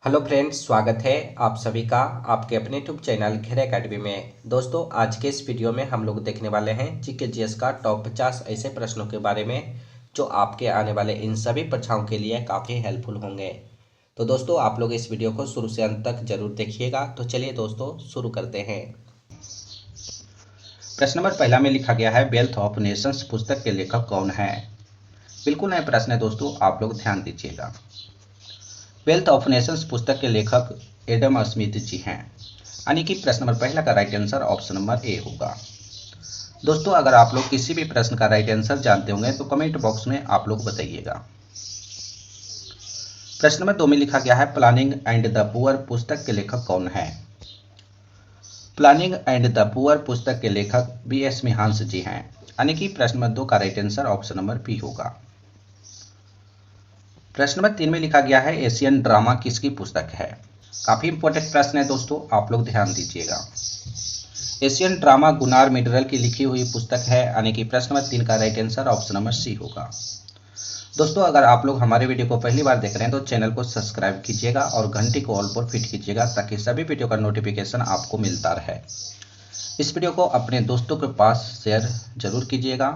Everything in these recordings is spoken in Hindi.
हेलो फ्रेंड्स, स्वागत है आप सभी का आपके अपने यूट्यूब चैनल खेल एकेडमी में। दोस्तों, आज के इस वीडियो में हम लोग देखने वाले हैं जीके जीएस का टॉप 50 ऐसे प्रश्नों के बारे में जो आपके आने वाले इन सभी परीक्षाओं के लिए काफ़ी हेल्पफुल होंगे। तो दोस्तों, आप लोग इस वीडियो को शुरू से अंत तक जरूर देखिएगा। तो चलिए दोस्तों, शुरू करते हैं। प्रश्न नंबर पहला में लिखा गया है, वेल्थ ऑफ नेशंस पुस्तक के लेखक कौन है। बिल्कुल नया प्रश्न है दोस्तों, आप लोग ध्यान दीजिएगा। वेल्थ ऑफ नेशंस पुस्तक के लेखक एडम स्मिथ जी हैं, यानी कि प्रश्न नंबर पहला का right answer option number A होगा। दोस्तों, अगर आप लोग किसी भी प्रश्न का राइट आंसर जानते होंगे तो कमेंट बॉक्स में आप लोग बताइएगा। प्रश्न नंबर 2 में लिखा गया है, प्लानिंग एंड द पुअर पुस्तक के लेखक कौन है। प्लानिंग एंड द पुअर पुस्तक के लेखक बी.एस. मिहांस जी हैं, यानी कि प्रश्न नंबर 2 का right answer option number B होगा। प्रश्न नंबर 3 में लिखा गया है, एशियन ड्रामा किसकी पुस्तक है। काफी इंपॉर्टेंट प्रश्न है दोस्तों, आप लोग ध्यान दीजिएगा। एशियन ड्रामा गुनार मिडरल की लिखी हुई पुस्तक है, यानी कि प्रश्न नंबर 3 का right answer option number C होगा। दोस्तों, अगर आप लोग हमारे वीडियो को पहली बार देख रहे हैं तो चैनल को सब्सक्राइब कीजिएगा और घंटी को ऑल पर फिट कीजिएगा ताकि सभी वीडियो का नोटिफिकेशन आपको मिलता रहे। इस वीडियो को अपने दोस्तों के पास शेयर जरूर कीजिएगा।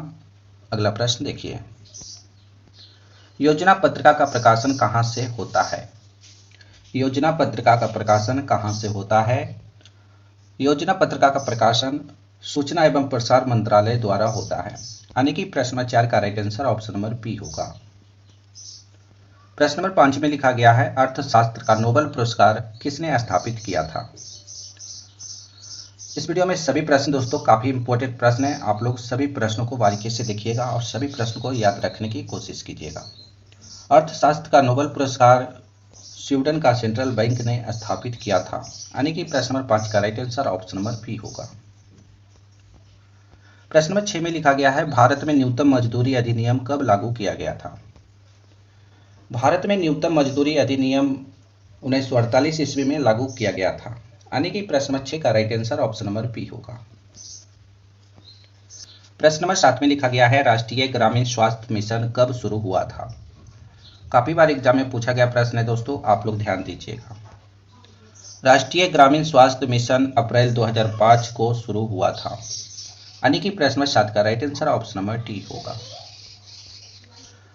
अगला प्रश्न देखिए, योजना पत्रिका का प्रकाशन कहाँ से होता है। योजना पत्रिका का प्रकाशन कहाँ से होता है। योजना पत्रिका का प्रकाशन सूचना एवं प्रसार मंत्रालय द्वारा होता है, यानी कि प्रश्न नंबर 4 का right answer option number B होगा। प्रश्न नंबर 5 में लिखा गया है, अर्थशास्त्र का नोबेल पुरस्कार किसने स्थापित किया था। इस वीडियो में सभी प्रश्न दोस्तों काफी इंपॉर्टेंट प्रश्न हैं, आप लोग सभी प्रश्नों को बारीकी से देखिएगा और सभी प्रश्नों को याद रखने की कोशिश कीजिएगा। अर्थशास्त्र का नोबेल पुरस्कार स्वीडन का सेंट्रल बैंक ने स्थापित किया था, यानी कि प्रश्न नंबर 5 का right answer option number B होगा। प्रश्न नंबर 6 में लिखा गया है, भारत में न्यूनतम मजदूरी अधिनियम कब लागू किया गया था। भारत में न्यूनतम मजदूरी अधिनियम 1948 ईस्वी में लागू किया गया था, यानी कि प्रश्न नंबर 6 का right answer option number B होगा। प्रश्न नंबर 7 में लिखा गया है, राष्ट्रीय ग्रामीण स्वास्थ्य मिशन कब शुरू हुआ था। काफी बार एग्जाम में पूछा गया प्रश्न है दोस्तों, आप लोग ध्यान दीजिएगा। राष्ट्रीय ग्रामीण स्वास्थ्य मिशन अप्रैल 2005 को शुरू हुआ था, यानी कि प्रश्न नंबर 7 का right answer option number D होगा।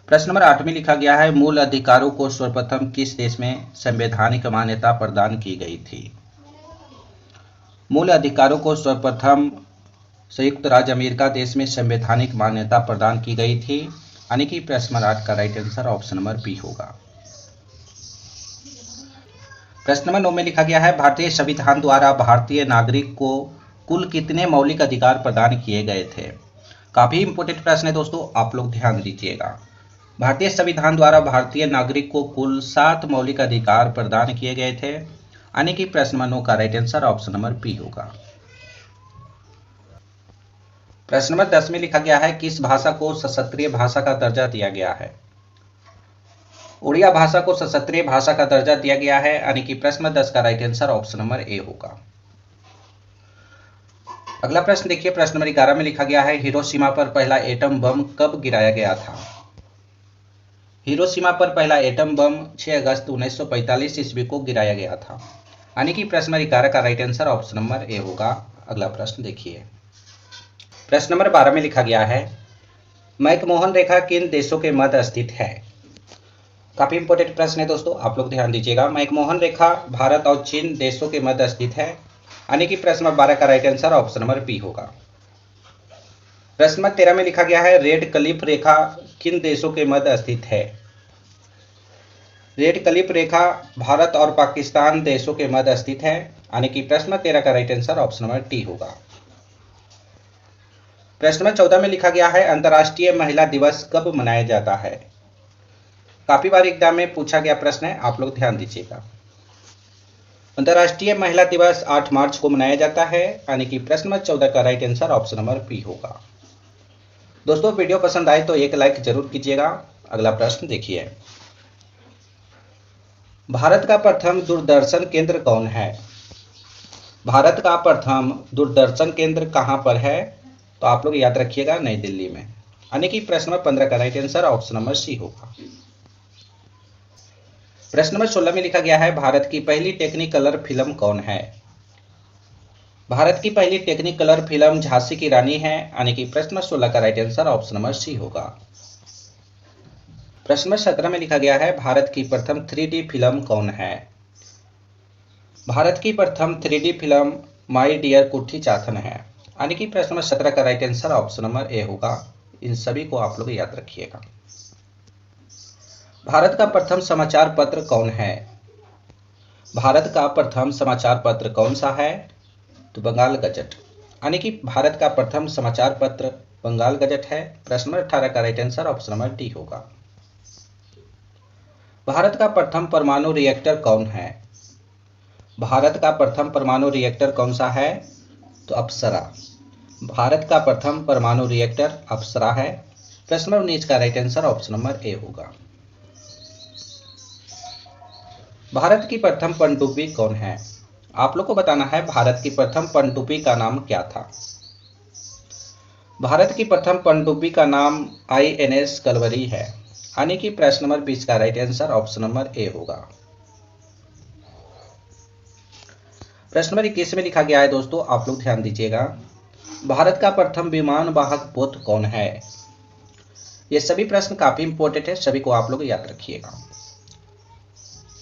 प्रश्न नंबर 8 में लिखा गया है, मूल अधिकारों को सर्वप्रथम किस देश में संवैधानिक मान्यता प्रदान की गई थी। मूल अधिकारों को सर्वप्रथम संयुक्त राज्य अमेरिका देश में संवैधानिक मान्यता प्रदान की गई थी, यानी कि प्रश्न नंबर 8 का right answer option number B होगा। प्रश्न नंबर 9 में लिखा गया है, भारतीय संविधान द्वारा भारतीय नागरिक को कुल कितने मौलिक अधिकार प्रदान किए गए थे। काफी इंपॉर्टेंट प्रश्न है दोस्तों, आप लोग ध्यान दीजिएगा। भारतीय संविधान द्वारा भारतीय नागरिक को कुल 7 मौलिक अधिकार प्रदान किए गए थे, यानी कि प्रश्न नंबर 9 का right answer option number B होगा। प्रश्न नंबर 10 में लिखा गया है, किस भाषा को सशस्त्रीय भाषा का दर्जा दिया गया है। उड़िया भाषा को सशस्त्रीय भाषा का दर्जा दिया गया है, यानी कि प्रश्न नंबर 10 का right answer option number A होगा। अगला प्रश्न देखिए, प्रश्न नंबर 11 में लिखा गया है, हिरोशिमा पर पहला एटम बम कब गिराया गया था। हिरोशिमा पर पहला एटम बम 6 अगस्त 1945 ईस्वी को गिराया गया था, यानी कि प्रश्न नंबर 11 का right answer option number A होगा। अगला प्रश्न देखिए, प्रश्न नंबर 12 में लिखा गया है, मैकमोहन रेखा किन देशों के मध्य स्थित है। काफी इंपॉर्टेंट प्रश्न है दोस्तों, आप लोग ध्यान दीजिएगा। मैकमोहन रेखा भारत और चीन देशों के मध्य स्थित है, यानी कि प्रश्न नंबर 12 का right answer option number B होगा। प्रश्न नंबर 13 में लिखा गया है, रेड क्लिफ रेखा किन देशों के मध्य स्थित है। रेड क्लिफ रेखा भारत और पाकिस्तान देशों के मध्य स्थित है, यानी कि प्रश्न नंबर 13 का right answer option number D होगा। प्रश्न नंबर 14 में लिखा गया है, अंतर्राष्ट्रीय महिला दिवस कब मनाया जाता है। काफी बार एग्जाम में पूछा गया प्रश्न है, आप लोग ध्यान दीजिएगा। अंतर्राष्ट्रीय महिला दिवस 8 मार्च को मनाया जाता है, यानी कि प्रश्न नंबर 14 का right answer option number B होगा। दोस्तों, वीडियो पसंद आए तो एक लाइक जरूर कीजिएगा। अगला प्रश्न देखिए, भारत का प्रथम दूरदर्शन केंद्र कौन है। भारत का प्रथम दूरदर्शन केंद्र कहां पर है, तो आप लोग याद रखिएगा, नई दिल्ली में, यानी कि प्रश्न नंबर 15 का right answer option number C होगा। प्रश्न नंबर 16 में लिखा गया है भारत की पहली टेक्निकलर फिल्म कौन है? भारत की पहली टेक्निकलर फिल्म झांसी की रानी है, यानी कि प्रश्न नंबर 16 का right answer option number C होगा। प्रश्न नंबर 17 में लिखा गया है भारत की प्रथम 3D फिल्म कौन है? भारत की प्रथम 3D फिल्म माई डियर कुट्टी चाथन है, यानी कि प्रश्न नंबर 17 का right answer option number A होगा। इन सभी को आप लोग याद रखिएगा। भारत का प्रथम समाचार पत्र कौन है? भारत का प्रथम समाचार पत्र कौन सा है? तो बंगाल गजट, यानी कि भारत का प्रथम समाचार पत्र बंगाल गजट है। प्रश्न नंबर 18 का right answer option number D होगा। भारत का प्रथम परमाणु रिएक्टर कौन है? भारत का प्रथम परमाणु रिएक्टर कौन सा है? तो अप्सरा। भारत का प्रथम परमाणु रिएक्टर अप्सरा है। प्रश्न नंबर 19 का right answer option number A होगा। भारत की प्रथम पनडुब्बी कौन है? आप लोग को बताना है भारत की प्रथम पनडुब्बी का नाम क्या था। भारत की प्रथम पनडुब्बी का नाम INS कलवरी है, यानी कि प्रश्न नंबर 20 का right answer option number A होगा। प्रश्न नंबर 21 में लिखा गया है दोस्तों, आप लोग ध्यान दीजिएगा, भारत का प्रथम विमान वाहक पोत कौन है? ये सभी प्रश्न काफी इंपॉर्टेंट है, सभी को आप लोग याद रखिएगा।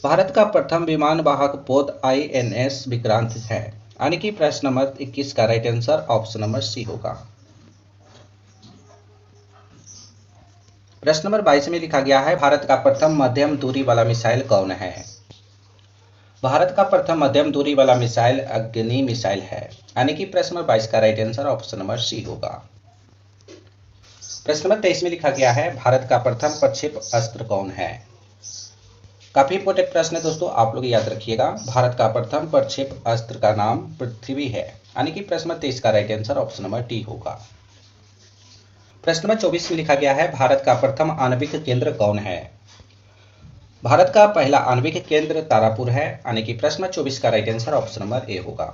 भारत का प्रथम विमान वाहक पोत INS विक्रांत है, यानी कि प्रश्न नंबर 21 का right answer option number C होगा। प्रश्न नंबर 22 में लिखा गया है भारत का प्रथम मध्यम दूरी वाला मिसाइल कौन है? भारत का प्रथम मध्यम दूरी वाला मिसाइल अग्नि मिसाइल है, यानी कि प्रश्न नंबर 22 का right answer option number C होगा। प्रश्न नंबर 23 में लिखा गया है भारत का प्रथम प्रक्षेप अस्त्र कौन है? काफी इंपोर्टेंट प्रश्न है दोस्तों, आप लोग याद रखिएगा। भारत का प्रथम प्रक्षेप अस्त्र का नाम पृथ्वी है, यानी कि प्रश्न नंबर 23 का right answer option number D होगा। प्रश्न नंबर 24 में लिखा गया है भारत का प्रथम आणविक केंद्र कौन है? भारत का पहला आणविक केंद्र तारापुर है, यानी कि प्रश्न नंबर 24 का right answer option number A होगा।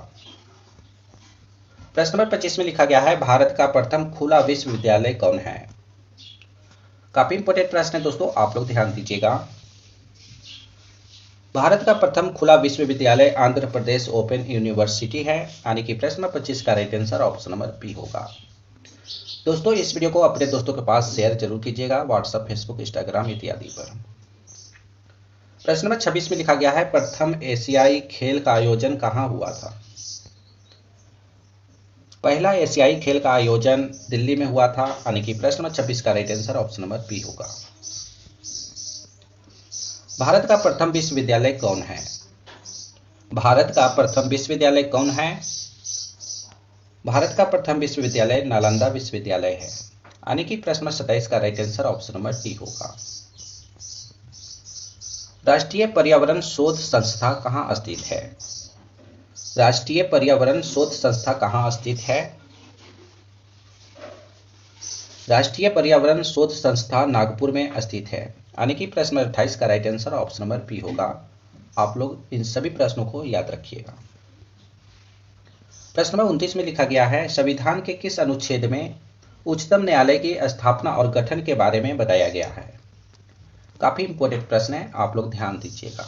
प्रश्न नंबर 25 में लिखा गया है भारत का प्रथम खुला विश्वविद्यालय कौन है? काफी इंपोर्टेंट प्रश्न है दोस्तों, आप लोग ध्यान दीजिएगा। भारत का प्रथम खुला विश्वविद्यालय आंध्र प्रदेश ओपन यूनिवर्सिटी है, यानी कि प्रश्न नंबर 25 का right answer option number B होगा। दोस्तों इस वीडियो को अपने दोस्तों के पास शेयर जरूर कीजिएगा, व्हाट्सएप, फेसबुक, इंस्टाग्राम इत्यादि पर। प्रश्न नंबर 26 में लिखा गया है प्रथम एशियाई खेल का आयोजन कहाँ हुआ था? पहला एशियाई खेल का आयोजन दिल्ली में हुआ था, यानी कि प्रश्न नंबर 26 का right answer option number B होगा। भारत का प्रथम विश्वविद्यालय कौन है? भारत का प्रथम विश्वविद्यालय कौन है? भारत का प्रथम विश्वविद्यालय नालंदा विश्वविद्यालय है, यानी कि प्रश्न नंबर 27 का right answer option number D होगा। राष्ट्रीय पर्यावरण शोध संस्था कहाँ स्थित है? राष्ट्रीय पर्यावरण शोध संस्था कहाँ स्थित है? राष्ट्रीय पर्यावरण शोध संस्था नागपुर में स्थित है, यानी कि प्रश्न नंबर 28 का right answer option number B होगा। आप लोग इन सभी प्रश्नों को याद रखिएगा। प्रश्न नंबर 29 में लिखा गया है संविधान के किस अनुच्छेद में उच्चतम न्यायालय की स्थापना और गठन के बारे में बताया गया है? काफी इंपॉर्टेंट प्रश्न है, आप लोग ध्यान दीजिएगा।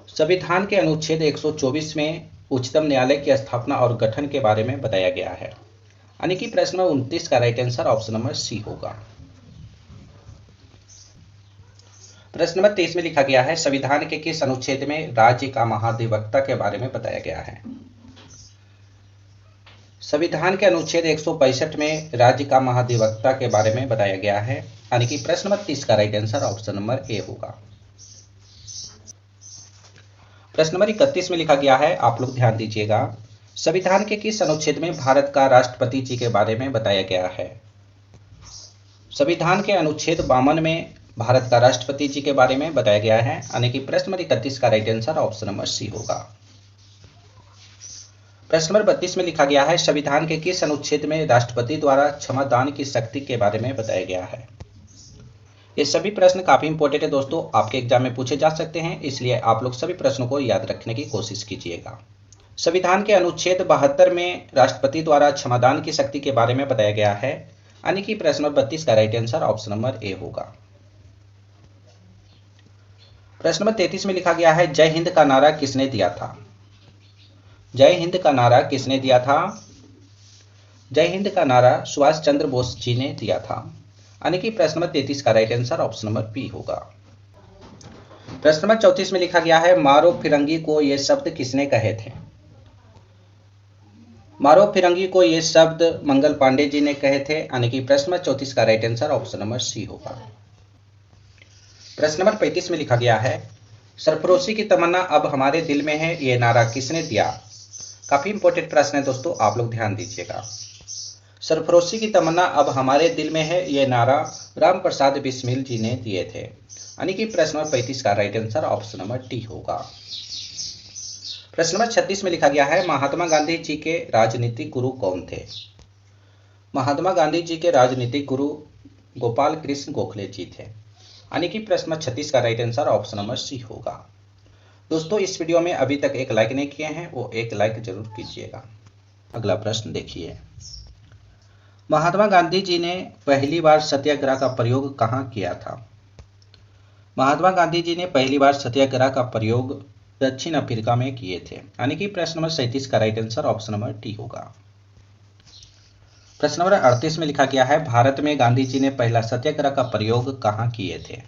संविधान के अनुच्छेद 124 में उच्चतम न्यायालय की स्थापना और गठन के बारे में बताया गया है, यानी कि प्रश्न नंबर 29 का right answer option number C होगा। प्रश्न नंबर 23 में लिखा गया है संविधान के किस अनुच्छेद में राज्य का महाधिवक्ता के बारे में बताया गया है? संविधान के अनुच्छेद 165 में राज्य का महाधिवक्ता के बारे में बताया गया है, यानी कि प्रश्न नंबर 30 का right answer option number A होगा। प्रश्न नंबर 31 में लिखा गया है, आप लोग ध्यान दीजिएगा, संविधान के किस अनुच्छेद में भारत का राष्ट्रपति जी के बारे में बताया गया है? संविधान के अनुच्छेद 52 में भारत का राष्ट्रपति जी के बारे में बताया गया है, यानी कि प्रश्न नंबर 31 का right answer option number C होगा। प्रश्न नंबर 32 में लिखा गया है संविधान के किस अनुच्छेद में राष्ट्रपति द्वारा क्षमादान की शक्ति के बारे में बताया गया है? ये सभी प्रश्न काफी इंपॉर्टेंट है दोस्तों, आपके एग्जाम में पूछे जा सकते हैं, इसलिए आप लोग सभी प्रश्नों को याद रखने की कोशिश कीजिएगा। संविधान के अनुच्छेद 72 में राष्ट्रपति द्वारा क्षमादान की शक्ति के बारे में बताया गया है, यानी कि प्रश्न नंबर 32 का right answer option number A होगा। प्रश्न नंबर 33 में लिखा गया है, जय हिंद का नारा किसने दिया था? जय हिंद का नारा किसने दिया था? जय हिंद का नारा सुभाष चंद्र बोस जी ने दिया था। यानी कि प्रश्न नंबर 33 का right answer option number B होगा। प्रश्न नंबर 34 में लिखा गया है, मारो फिरंगी को ये शब्द किसने कहे थे? मारो फिरंगी को ये शब्द मंगल पांडे जी ने कहे थे। यानी कि प्रश्न नंबर 34 का right answer option number C होगा। प्रश्न नंबर 35 में लिखा गया है, सरफरोशी की तमन्ना अब हमारे दिल में है, ये नारा किसने दिया? काफी इंपॉर्टेंट प्रश्न है दोस्तों, आप लोग ध्यान दीजिएगा। सरफरोशी की तमन्ना अब हमारे दिल में है, ये नारा राम प्रसाद बिस्मिल जी ने दिए थे। यानी कि प्रश्न नंबर 35 का right answer option number D होगा। प्रश्न नंबर 36 में लिखा गया है, महात्मा गांधी जी के राजनीतिक गुरु कौन थे? महात्मा गांधी जी के राजनीतिक गुरु गोपाल कृष्ण गोखले जी थे। यानी कि प्रश्न नंबर 36 का right answer option number C होगा। दोस्तों, इस वीडियो में अभी तक एक लाइक नहीं किए हैं, वो एक लाइक जरूर कीजिएगा। अगला प्रश्न देखिए, महात्मा गांधी जी ने पहली बार सत्याग्रह का प्रयोग कहाँ किया था? महात्मा गांधी जी ने पहली बार सत्याग्रह का प्रयोग दक्षिण अफ्रीका में किए थे। यानी कि प्रश्न नंबर 37 का right answer option number D होगा। प्रश्न नंबर 38 में लिखा गया है, भारत में गांधी जी ने पहला सत्याग्रह का प्रयोग कहाँ किए थे?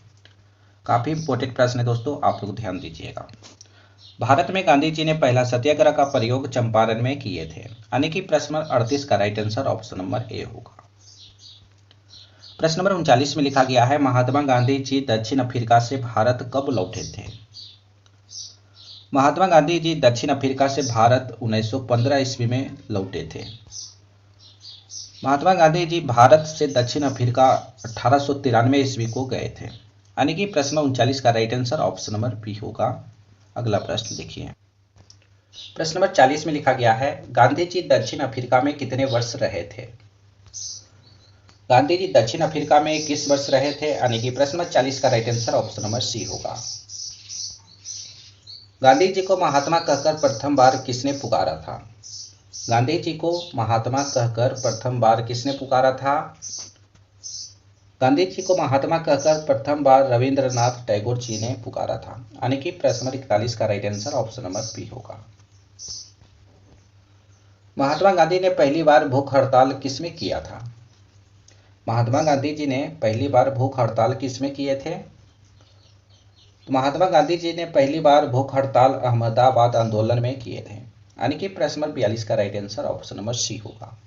काफी इंपॉर्टेंट प्रश्न है दोस्तों, आप लोग ध्यान दीजिएगा। भारत में गांधी जी ने पहला सत्याग्रह का प्रयोग चंपारण में किए थे। यानी कि प्रश्न नंबर 38 का right answer option number A होगा। प्रश्न नंबर 39 में लिखा गया है, महात्मा गांधी जी दक्षिण अफ्रीका से भारत कब लौटे थे? महात्मा गांधी जी दक्षिण अफ्रीका से भारत 1915 ईस्वी में लौटे थे। महात्मा गांधी जी भारत से दक्षिण अफ्रीका 1893 ईस्वी को गए थे। यानी कि प्रश्न 39 का right answer option number B होगा। अगला प्रश्न देखिए, प्रश्न नंबर 40 में लिखा गया है, गांधी जी दक्षिण अफ्रीका में कितने वर्ष रहे थे? गांधी जी दक्षिण अफ्रीका में किस वर्ष रहे थे? यानी कि प्रश्न नंबर 40 का right answer option number C होगा। गांधी जी को महात्मा कहकर प्रथम बार किसने पुकारा था? गांधी जी को महात्मा कहकर प्रथम बार किसने पुकारा था? गांधी जी को महात्मा कहकर प्रथम बार रविंद्रनाथ टैगोर जी ने पुकारा था। यानी कि प्रश्न नंबर 41 का right answer option number B होगा। महात्मा गांधी ने पहली बार भूख हड़ताल किसमें किया था? महात्मा गांधी जी ने पहली बार भूख हड़ताल किसमें किए थे? तो महात्मा गांधी जी ने पहली बार भूख हड़ताल अहमदाबाद आंदोलन में किए थे। यानी कि प्रश्न नंबर 42 का right answer option number C होगा।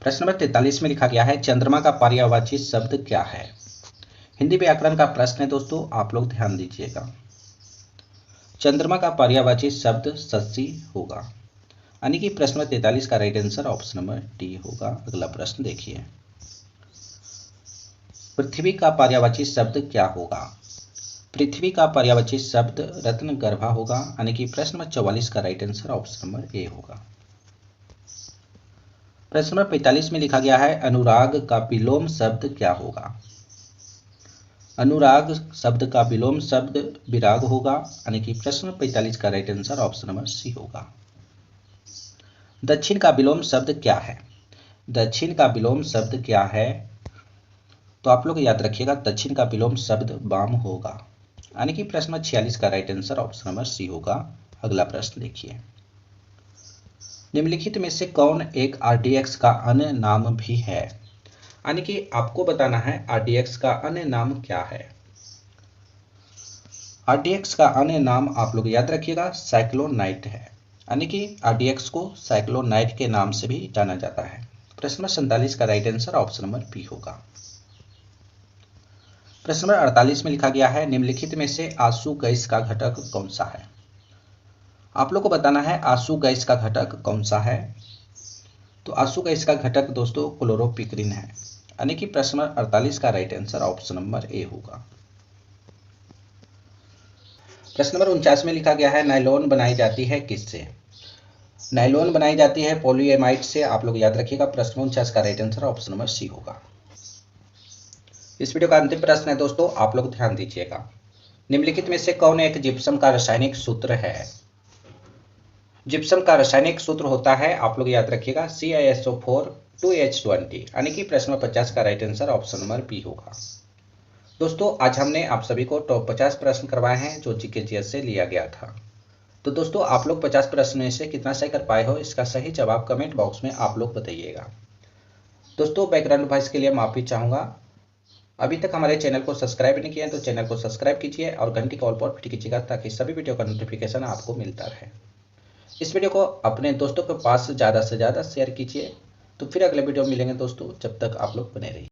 प्रश्न नंबर 43 में लिखा गया है, चंद्रमा का पर्यायवाची शब्द क्या है? हिंदी व्याकरण का प्रश्न है दोस्तों, आप लोग ध्यान दीजिएगा। चंद्रमा का पर्यायवाची शब्द शशि होगा। यानी कि प्रश्न नंबर 43 का right answer option number D होगा। अगला प्रश्न देखिए, पृथ्वी का पर्यायवाची शब्द क्या होगा? पृथ्वी का पर्यायवाची शब्द रत्न गर्भा होगा। यानी कि प्रश्न नंबर 44 का right answer option number A होगा। प्रश्न नंबर 45 में लिखा गया है, अनुराग का विलोम शब्द क्या होगा? अनुराग शब्द का विलोम शब्द विराग होगा। यानी कि प्रश्न नंबर 45 का right answer option number C होगा। दक्षिण का विलोम शब्द क्या है? दक्षिण का विलोम शब्द क्या है? तो आप लोग याद रखिएगा, दक्षिण का विलोम शब्द वाम होगा। यानी कि प्रश्न नंबर 46 का right answer option number C होगा। अगला प्रश्न देखिए, निम्नलिखित में से कौन एक आरडीएक्स का अन्य नाम भी है? यानी कि आपको बताना है आरडीएक्स का अन्य नाम क्या है। आरडीएक्स का अन्य नाम आप लोग याद रखिएगा, साइक्लोनाइट है। यानी कि आरडीएक्स को साइक्लोनाइट के नाम से भी जाना जाता है। प्रश्न नंबर 47 का right answer option number B होगा। प्रश्न नंबर 48 में लिखा गया है, निम्नलिखित में से आंसू गैस का घटक कौन सा है? आप लोग को बताना है आंसू गैस का घटक कौन सा है। तो आंसू गैस का घटक दोस्तों क्लोरोपिक्रिन है। यानी कि प्रश्न नंबर 48 का right answer option number A होगा। प्रश्न नंबर 49 में लिखा गया है, नायलॉन बनाई जाती है किससे? नायलॉन बनाई जाती है पॉलीएमाइड से। आप लोग याद रखिएगा, प्रश्न 49 का right answer option number C होगा। इस वीडियो का अंतिम प्रश्न है दोस्तों, आप लोग ध्यान दीजिएगा। निम्नलिखित में से कौन एक जिप्सम का रासायनिक सूत्र है? जिप्सम का रासायनिक सूत्र होता है, आप लोग याद रखिएगा, CaSO4 2H20। यानी कि प्रश्न नंबर 50 का right answer option number B होगा। दोस्तों आज हमने आप सभी को टॉप 50 प्रश्न करवाए हैं जो जीके जीएस से लिया गया था। तो दोस्तों आप लोग 50 प्रश्न में से कितना सही कर पाए हो, इसका सही जवाब कमेंट बॉक्स में आप लोग बताइएगा। दोस्तों बैकग्राउंड वॉइस के लिए माफी चाहूँगा। अभी तक हमारे चैनल को सब्सक्राइब नहीं किया है तो चैनल को सब्सक्राइब कीजिए और घंटी का ऑल पर क्लिक कीजिएगा ताकि सभी वीडियो का नोटिफिकेशन आपको मिलता रहे। इस वीडियो को अपने दोस्तों के पास ज़्यादा से ज़्यादा शेयर कीजिए। तो फिर अगले वीडियो में मिलेंगे दोस्तों, जब तक आप लोग बने रहिए।